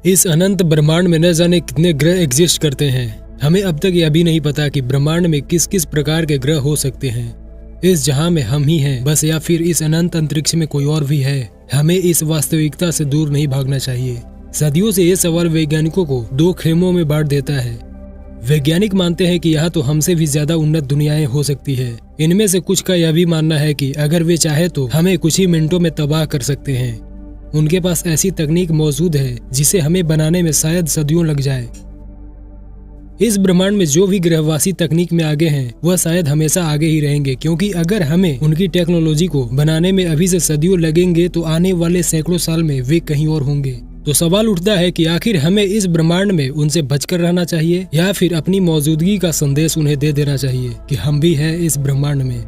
इस अनंत ब्रह्मांड में न जाने कितने ग्रह एग्जिस्ट करते हैं। हमें अब तक यह भी नहीं पता कि ब्रह्मांड में किस किस प्रकार के ग्रह हो सकते हैं। इस जहां में हम ही हैं बस, या फिर इस अनंत अंतरिक्ष में कोई और भी है। हमें इस वास्तविकता से दूर नहीं भागना चाहिए। सदियों से ये सवाल वैज्ञानिकों को दो खेमों में बांट देता है। वैज्ञानिक मानते हैं कि यहाँ तो हमसे भी ज्यादा उन्नत दुनियाएं हो सकती है। इनमें से कुछ का यह भी मानना है कि अगर वे चाहे तो हमें कुछ ही मिनटों में तबाह कर सकते हैं। उनके पास ऐसी तकनीक मौजूद है जिसे हमें बनाने में शायद सदियों लग जाए। इस ब्रह्मांड में जो भी ग्रहवासी तकनीक में आगे हैं वह शायद हमेशा आगे ही रहेंगे, क्योंकि अगर हमें उनकी टेक्नोलॉजी को बनाने में अभी से सदियों लगेंगे तो आने वाले सैकड़ों साल में वे कहीं और होंगे। तो सवाल उठता है कि आखिर हमें इस ब्रह्मांड में उनसे बचकर रहना चाहिए या फिर अपनी मौजूदगी का संदेश उन्हें दे देना चाहिए कि हम भी हैं इस ब्रह्मांड में।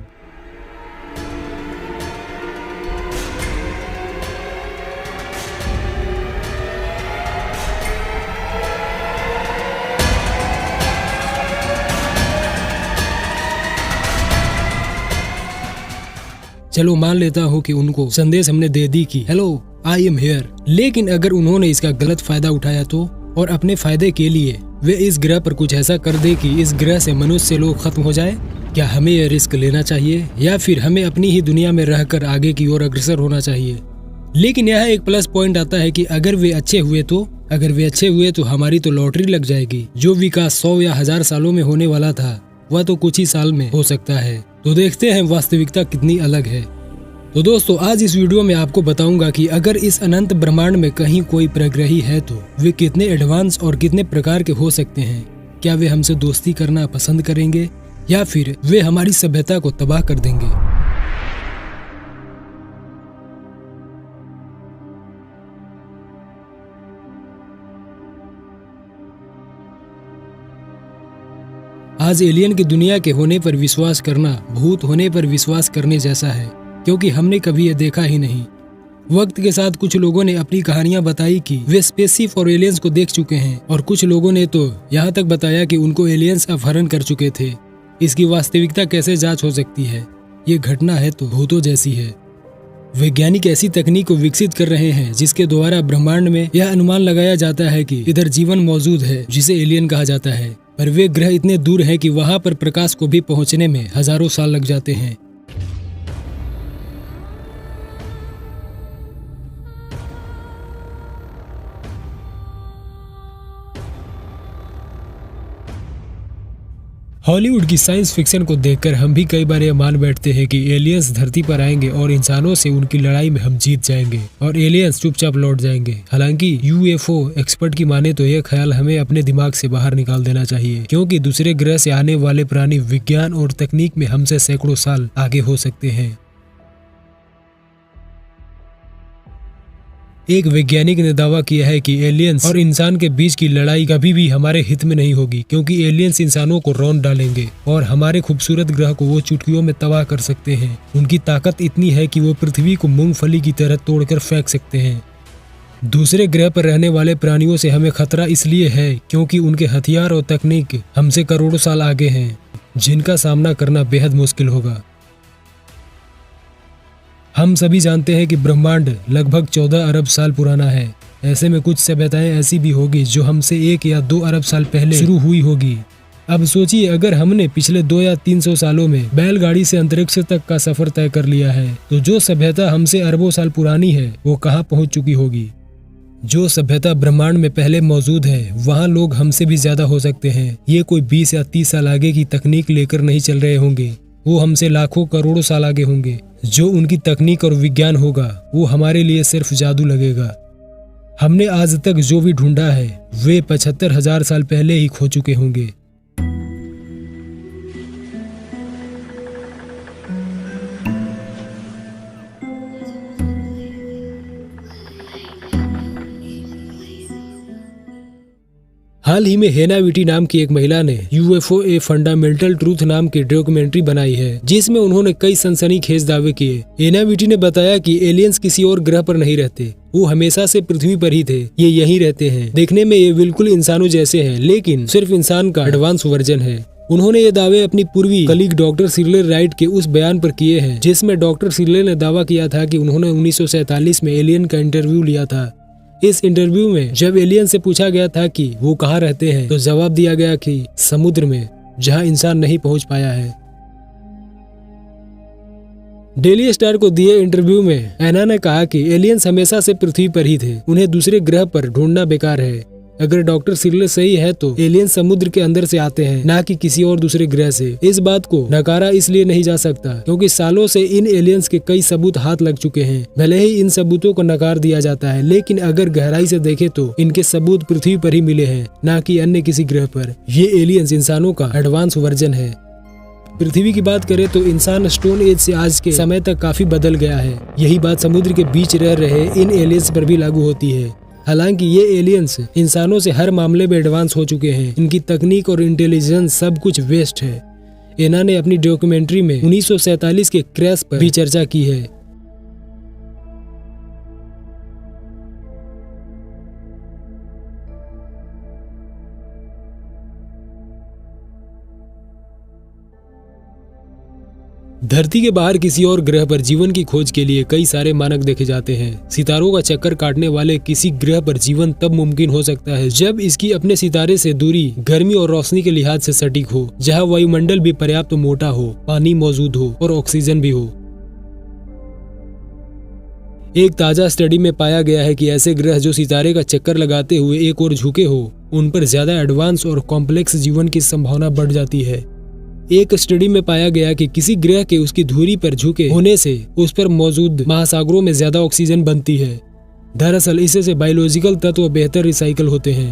चलो मान लेता हूँ कि उनको संदेश हमने दे दी कि हेलो आई एम हियर, लेकिन अगर उन्होंने इसका गलत फायदा उठाया तो, और अपने फायदे के लिए वे इस ग्रह पर कुछ ऐसा कर दे कि इस ग्रह से मनुष्य लोग खत्म हो जाए, क्या हमें यह रिस्क लेना चाहिए या फिर हमें अपनी ही दुनिया में रहकर आगे की ओर अग्रसर होना चाहिए? लेकिन यह एक प्लस पॉइंट आता है कि अगर वे अच्छे हुए तो हमारी तो लॉटरी लग जाएगी। जो विकास 100 या 1000 सालों में होने वाला था वह तो कुछ ही साल में हो सकता है। तो देखते हैं वास्तविकता कितनी अलग है। तो दोस्तों, आज इस वीडियो में आपको बताऊंगा कि अगर इस अनंत ब्रह्मांड में कहीं कोई प्रग्रही है तो वे कितने एडवांस और कितने प्रकार के हो सकते हैं। क्या वे हमसे दोस्ती करना पसंद करेंगे या फिर वे हमारी सभ्यता को तबाह कर देंगे? आज एलियन की दुनिया के होने पर विश्वास करना भूत होने पर विश्वास करने जैसा है, क्योंकि हमने कभी ये देखा ही नहीं। वक्त के साथ कुछ लोगों ने अपनी कहानियां बताई कि वे स्पेसशिप और एलियंस को देख चुके हैं, और कुछ लोगों ने तो यहाँ तक बताया कि उनको एलियंस अपहरण कर चुके थे। इसकी वास्तविकता कैसे जांच हो सकती है? ये घटना है तो भूतों जैसी है। वैज्ञानिक ऐसी तकनीक को विकसित कर रहे हैं जिसके द्वारा ब्रह्मांड में यह अनुमान लगाया जाता है कि इधर जीवन मौजूद है जिसे एलियन कहा जाता है, पर वे ग्रह इतने दूर हैं कि वहां पर प्रकाश को भी पहुंचने में हजारों साल लग जाते हैं। हॉलीवुड की साइंस फिक्शन को देखकर हम भी कई बार यह मान बैठते हैं कि एलियंस धरती पर आएंगे और इंसानों से उनकी लड़ाई में हम जीत जाएंगे और एलियंस चुपचाप लौट जाएंगे। हालांकि यूएफओ एक्सपर्ट की माने तो यह ख्याल हमें अपने दिमाग से बाहर निकाल देना चाहिए, क्योंकि दूसरे ग्रह से आने वाले प्राणी विज्ञान और तकनीक में हमसे सैकड़ों साल आगे हो सकते हैं। एक वैज्ञानिक ने दावा किया है कि एलियंस और इंसान के बीच की लड़ाई कभी भी हमारे हित में नहीं होगी, क्योंकि एलियंस इंसानों को रौंद डालेंगे और हमारे खूबसूरत ग्रह को वो चुटकियों में तबाह कर सकते हैं। उनकी ताकत इतनी है कि वो पृथ्वी को मूंगफली की तरह तोड़कर फेंक सकते हैं। दूसरे ग्रह पर रहने वाले प्राणियों से हमें खतरा इसलिए है क्योंकि उनके हथियार और तकनीक हमसे करोड़ों साल आगे हैं, जिनका सामना करना बेहद मुश्किल होगा। हम सभी जानते हैं कि ब्रह्मांड लगभग 14 अरब साल पुराना है। ऐसे में कुछ सभ्यताएं ऐसी भी होगी जो हमसे 1 या 2 अरब साल पहले शुरू हुई होगी। अब सोचिए, अगर हमने पिछले 2 या 300 सालों में बैलगाड़ी से अंतरिक्ष तक का सफर तय कर लिया है, तो जो सभ्यता हमसे अरबों साल पुरानी है वो कहाँ पहुँच चुकी होगी। जो सभ्यता ब्रह्मांड में पहले मौजूद है वहाँ लोग हमसे भी ज्यादा हो सकते हैं। ये कोई 20 या 30 साल आगे की तकनीक लेकर नहीं चल रहे होंगे, वो हमसे लाखों करोड़ों साल आगे होंगे। जो उनकी तकनीक और विज्ञान होगा वो हमारे लिए सिर्फ जादू लगेगा। हमने आज तक जो भी ढूंढा है वे 75,000 साल पहले ही खो चुके होंगे। हाल ही में हेना विटी नाम की एक महिला ने यूएफओ ए फंडामेंटल ट्रूथ नाम की डॉक्यूमेंट्री बनाई है, जिसमें उन्होंने कई सनसनीखेज दावे किए। हेना विटी ने बताया कि एलियंस किसी और ग्रह पर नहीं रहते, वो हमेशा से पृथ्वी पर ही थे। ये यहीं रहते हैं। देखने में ये बिल्कुल इंसानों जैसे हैं, लेकिन सिर्फ इंसान का एडवांस वर्जन है। उन्होंने ये दावे अपनी पूर्वी कलीग डॉक्टर सिरले राइट के उस बयान पर किए हैं जिसमें डॉक्टर सिरले ने दावा किया था कि उन्होंने 1947 में एलियन का इंटरव्यू लिया था। इस इंटरव्यू में जब एलियन से पूछा गया था कि वो कहाँ रहते हैं, तो जवाब दिया गया कि समुद्र में, जहां इंसान नहीं पहुंच पाया है। डेली स्टार को दिए इंटरव्यू में एना ने कहा कि एलियंस हमेशा से पृथ्वी पर ही थे, उन्हें दूसरे ग्रह पर ढूंढना बेकार है। अगर डॉक्टर सिरले सही है तो एलियंस समुद्र के अंदर से आते हैं, ना कि किसी और दूसरे ग्रह से। इस बात को नकारा इसलिए नहीं जा सकता क्योंकि सालों से इन एलियंस के कई सबूत हाथ लग चुके हैं। भले ही इन सबूतों को नकार दिया जाता है, लेकिन अगर गहराई से देखें तो इनके सबूत पृथ्वी पर ही मिले हैं, ना कि अन्य किसी ग्रह पर। ये एलियंस इंसानों का एडवांस वर्जन है। पृथ्वी की बात करें तो इंसान स्टोन एज से आज के समय तक काफी बदल गया है। यही बात समुद्र के बीच रह रहे इन एलियंस पर भी लागू होती है। हालांकि ये एलियंस इंसानों से हर मामले में एडवांस हो चुके हैं। इनकी तकनीक और इंटेलिजेंस सब कुछ वेस्ट है। एना ने अपनी डॉक्यूमेंट्री में 1947 के क्रैश पर भी चर्चा की है। धरती के बाहर किसी और ग्रह पर जीवन की खोज के लिए कई सारे मानक देखे जाते हैं। सितारों का चक्कर काटने वाले किसी ग्रह पर जीवन तब मुमकिन हो सकता है जब इसकी अपने सितारे से दूरी गर्मी और रोशनी के लिहाज से सटीक हो, जहां वायुमंडल भी पर्याप्त मोटा हो, पानी मौजूद हो और ऑक्सीजन भी हो। एक ताजा स्टडी में पाया गया है कि ऐसे ग्रह जो सितारे का चक्कर लगाते हुए एक ओर झुके हो, उन पर ज्यादा एडवांस और कॉम्प्लेक्स जीवन की संभावना बढ़ जाती है। एक स्टडी में पाया गया कि किसी ग्रह के उसकी धुरी पर झुके होने से उस पर मौजूद महासागरों में ज्यादा ऑक्सीजन बनती है। दरअसल इससे बायोलॉजिकल तत्व बेहतर रिसाइकल होते हैं।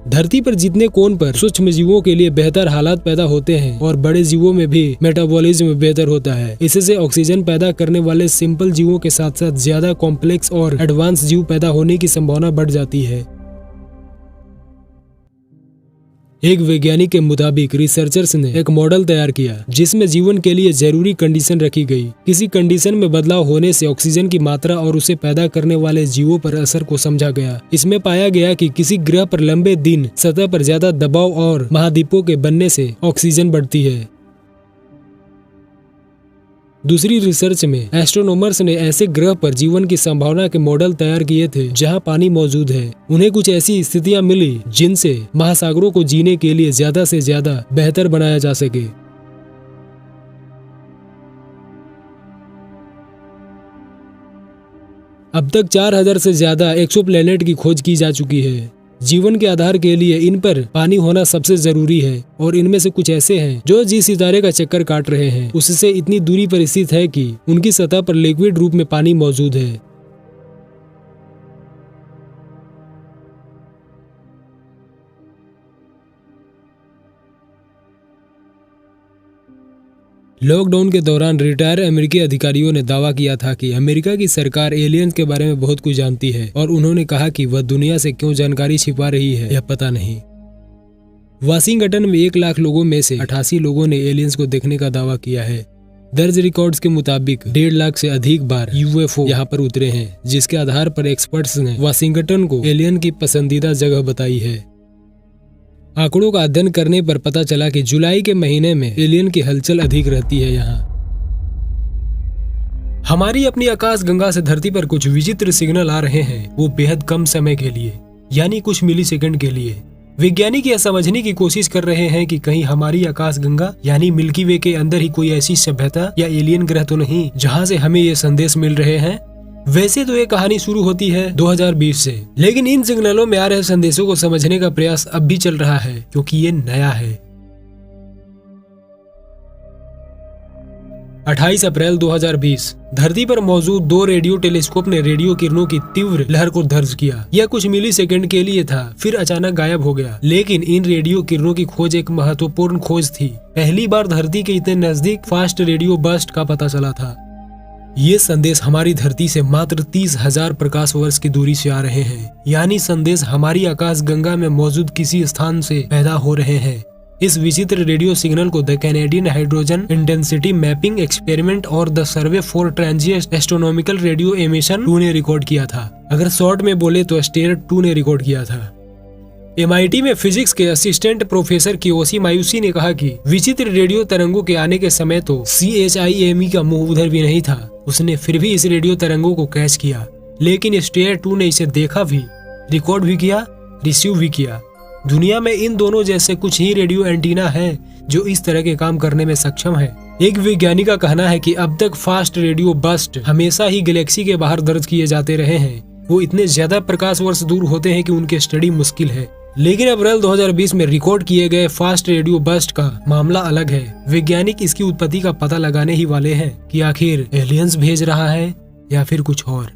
धरती पर जितने कोण पर सूक्ष्म जीवों के लिए बेहतर हालात पैदा होते हैं और बड़े जीवों में भी मेटाबॉलिज्म बेहतर होता है। इससे ऑक्सीजन पैदा करने वाले सिंपल जीवों के साथ साथ ज्यादा कॉम्प्लेक्स और एडवांस जीव पैदा होने की संभावना बढ़ जाती है। एक वैज्ञानिक के मुताबिक रिसर्चर्स ने एक मॉडल तैयार किया जिसमें जीवन के लिए जरूरी कंडीशन रखी गई। किसी कंडीशन में बदलाव होने से ऑक्सीजन की मात्रा और उसे पैदा करने वाले जीवों पर असर को समझा गया। इसमें पाया गया कि किसी ग्रह पर लंबे दिन सतह पर ज्यादा दबाव और महाद्वीपों के बनने से ऑक्सीजन बढ़ती है। दूसरी रिसर्च में एस्ट्रोनॉमर्स ने ऐसे ग्रह पर जीवन की संभावना के मॉडल तैयार किए थे जहां पानी मौजूद है। उन्हें कुछ ऐसी स्थितियां मिली जिनसे महासागरों को जीने के लिए ज्यादा से ज्यादा बेहतर बनाया जा सके। अब तक 4000 से ज्यादा एक्सोप्लैनेट की खोज की जा चुकी है। जीवन के आधार के लिए इन पर पानी होना सबसे जरूरी है और इनमें से कुछ ऐसे हैं जो जिस सितारे का चक्कर काट रहे हैं उससे इतनी दूरी पर स्थित है कि उनकी सतह पर लिक्विड रूप में पानी मौजूद है। लॉकडाउन के दौरान रिटायर अमेरिकी अधिकारियों ने दावा किया था कि अमेरिका की सरकार एलियंस के बारे में बहुत कुछ जानती है और उन्होंने कहा कि वह दुनिया से क्यों जानकारी छिपा रही है यह पता नहीं। वाशिंगटन में 1 लाख लोगों में से 88 लोगों ने एलियंस को देखने का दावा किया है। दर्ज रिकॉर्ड्स के मुताबिक 1.5 लाख से अधिक बार यूएफओ यहाँ पर उतरे हैं, जिसके आधार पर एक्सपर्ट्स ने वाशिंगटन को एलियन की पसंदीदा जगह बताई है। आंकड़ों का अध्ययन करने पर पता चला कि जुलाई के महीने में एलियन की हलचल अधिक रहती है। यहाँ हमारी अपनी आकाश गंगा से धरती पर कुछ विचित्र सिग्नल आ रहे हैं, वो बेहद कम समय के लिए, यानी कुछ मिलीसेकंड के लिए। वैज्ञानिक यह समझने की कोशिश कर रहे हैं कि कहीं हमारी आकाश गंगा यानी मिल्की वे के अंदर ही कोई ऐसी सभ्यता या एलियन ग्रह तो नहीं जहाँ से हमें ये संदेश मिल रहे हैं। वैसे तो ये कहानी शुरू होती है 2020 से, लेकिन इन सिग्नलों में आ रहे संदेशों को समझने का प्रयास अब भी चल रहा है क्योंकि ये नया है। 28 अप्रैल 2020 धरती पर मौजूद 2 रेडियो टेलीस्कोप ने रेडियो किरणों की तीव्र लहर को दर्ज किया। यह कुछ मिलीसेकंड के लिए था, फिर अचानक गायब हो गया। लेकिन इन रेडियो किरणों की खोज एक महत्वपूर्ण खोज थी। पहली बार धरती के इतने नजदीक फास्ट रेडियो बर्स्ट का पता चला था। ये संदेश हमारी धरती से मात्र 30,000 प्रकाश वर्ष की दूरी से आ रहे हैं, यानी संदेश हमारी आकाश गंगा में मौजूद किसी स्थान से पैदा हो रहे हैं। इस विचित्र रेडियो सिग्नल को the Canadian hydrogen intensity mapping experiment और the survey for transient astronomical radio emission 2 ने रिकॉर्ड किया था। अगर शॉर्ट में बोले तो स्टेयर 2 ने रिकॉर्ड किया था। MIT में फिजिक्स के असिस्टेंट प्रोफेसर कियोशी मायूसी ने कहा कि विचित्र रेडियो तरंगों के आने के समय तो CHIME का मुंह उधर भी नहीं था। उसने फिर भी इस रेडियो तरंगों को कैच किया। लेकिन स्टेयर 2 ने इसे देखा भी, रिकॉर्ड भी किया, रिसीव भी किया। दुनिया में इन दोनों जैसे कुछ ही रेडियो एंटीना हैं जो इस तरह के काम करने में सक्षम है। एक वैज्ञानिक का कहना है कि अब तक फास्ट रेडियो बस्ट हमेशा ही गैलेक्सी के बाहर दर्ज किए जाते रहे हैं। वो इतने ज्यादा प्रकाश वर्ष दूर होते हैं कि उनकी स्टडी मुश्किल है। लेकिन अप्रैल 2020 में रिकॉर्ड किए गए फास्ट रेडियो बस्ट का मामला अलग है। वैज्ञानिक इसकी उत्पत्ति का पता लगाने ही वाले हैं कि आखिर एलियंस भेज रहा है या फिर कुछ और।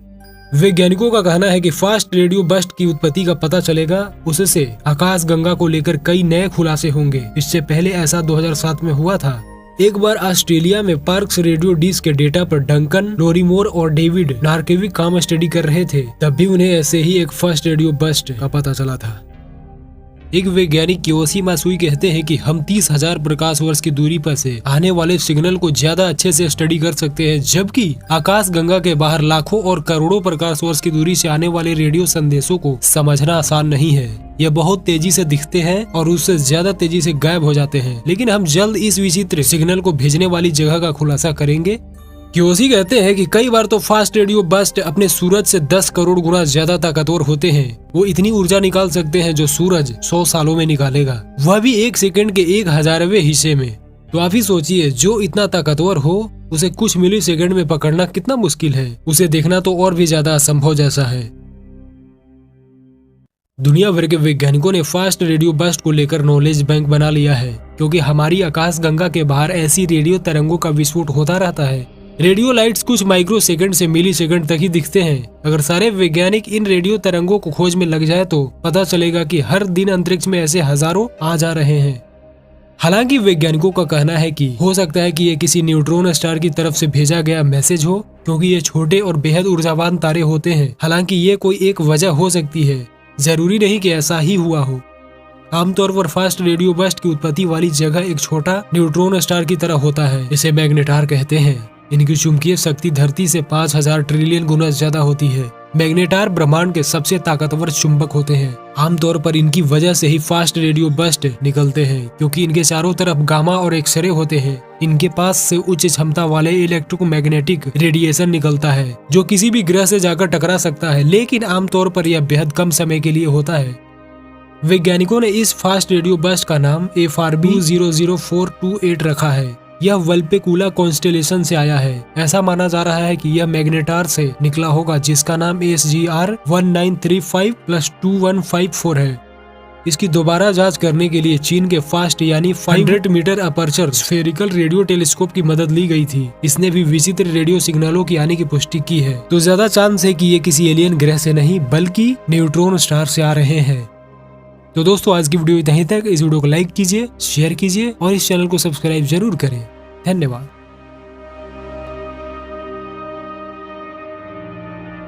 वैज्ञानिकों का कहना है कि फास्ट रेडियो बस्ट की उत्पत्ति का पता चलेगा उससे आकाश गंगा को लेकर कई नए खुलासे होंगे। इससे पहले ऐसा 2007 में हुआ था। एक बार ऑस्ट्रेलिया में पार्क्स रेडियो डिश के डेटा पर डंकन लोरीमोर और डेविड नार्केविक काम स्टडी कर रहे थे, तब भी उन्हें ऐसे ही एक फास्ट रेडियो बस्ट का पता चला था। एक वैज्ञानिक कियोशी मासुई कहते हैं कि हम 30,000 प्रकाश वर्ष की दूरी पर से आने वाले सिग्नल को ज्यादा अच्छे से स्टडी कर सकते हैं, जबकि आकाश गंगा के बाहर लाखों और करोड़ों प्रकाश वर्ष की दूरी से आने वाले रेडियो संदेशों को समझना आसान नहीं है। यह बहुत तेजी से दिखते हैं और उससे ज्यादा तेजी से गायब हो जाते हैं। लेकिन हम जल्द इस विचित्र सिग्नल को भेजने वाली जगह का खुलासा करेंगे। कियोशी कहते हैं कि कई बार तो फास्ट रेडियो बस्ट अपने सूरज से 10 करोड़ गुना ज्यादा ताकतवर होते हैं। वो इतनी ऊर्जा निकाल सकते हैं जो सूरज 100 सालों में निकालेगा, वह भी 1 सेकंड के 1,000वें हिस्से में। तो आप ही सोचिए, जो इतना ताकतवर हो उसे कुछ मिली सेकंड में पकड़ना कितना मुश्किल है। उसे देखना तो और भी ज्यादा असंभव जैसा है। दुनिया भर के वैज्ञानिकों ने फास्ट रेडियो बस्ट को लेकर नॉलेज बैंक बना लिया है, क्योंकि हमारी आकाश गंगा के बाहर ऐसी रेडियो तरंगों का विस्फोट होता रहता है। रेडियो लाइट्स कुछ माइक्रो सेकंड से मिली सेकंड तक ही दिखते हैं। अगर सारे वैज्ञानिक इन रेडियो तरंगों को खोज में लग जाए तो पता चलेगा कि हर दिन अंतरिक्ष में ऐसे हजारों आ जा रहे हैं। हालांकि वैज्ञानिकों का कहना है कि हो सकता है कि ये किसी न्यूट्रॉन स्टार की तरफ से भेजा गया मैसेज हो, क्योंकि ये छोटे और बेहद ऊर्जावान तारे होते हैं। हालांकि ये कोई एक वजह हो सकती है, जरूरी नहीं कि ऐसा ही हुआ हो। आमतौर पर फास्ट रेडियो बस्ट की उत्पत्ति वाली जगह एक छोटा न्यूट्रॉन स्टार की तरह होता है। इसे मैग्नेटार कहते हैं। इनकी चुंबकीय शक्ति धरती से 5,000 ट्रिलियन गुना ज्यादा होती है। मैग्नेटार ब्रह्मांड के सबसे ताकतवर चुंबक होते हैं। आमतौर पर इनकी वजह से ही फास्ट रेडियो बस्ट निकलते हैं, क्योंकि इनके चारों तरफ गामा और एक्सरे होते हैं। इनके पास से उच्च क्षमता वाले इलेक्ट्रोमैग्नेटिक रेडिएशन निकलता है, जो किसी भी ग्रह से जाकर टकरा सकता है, लेकिन आमतौर पर यह बेहद कम समय के लिए होता है। वैज्ञानिकों ने इस फास्ट रेडियो बस्ट का नाम FRB 00428 रखा है। यह वल्पेकुला कॉन्स्टेलेशन से आया है। ऐसा माना जा रहा है कि यह मैग्नेटार से निकला होगा, जिसका नाम SGR 1935+2154 है। इसकी दोबारा जांच करने के लिए चीन के फास्ट यानी 500 metre aperture spherical radio telescope की मदद ली गई थी। इसने भी विचित्र रेडियो सिग्नलों की आने की पुष्टि की है। तो ज्यादा चांस है कि ये किसी एलियन ग्रह से नहीं बल्कि न्यूट्रॉन स्टार से आ रहे हैं। तो दोस्तों, आज की वीडियो यहीं तक। इस वीडियो को लाइक कीजिए, शेयर कीजिए और इस चैनल को सब्सक्राइब जरूर करें। धन्यवाद।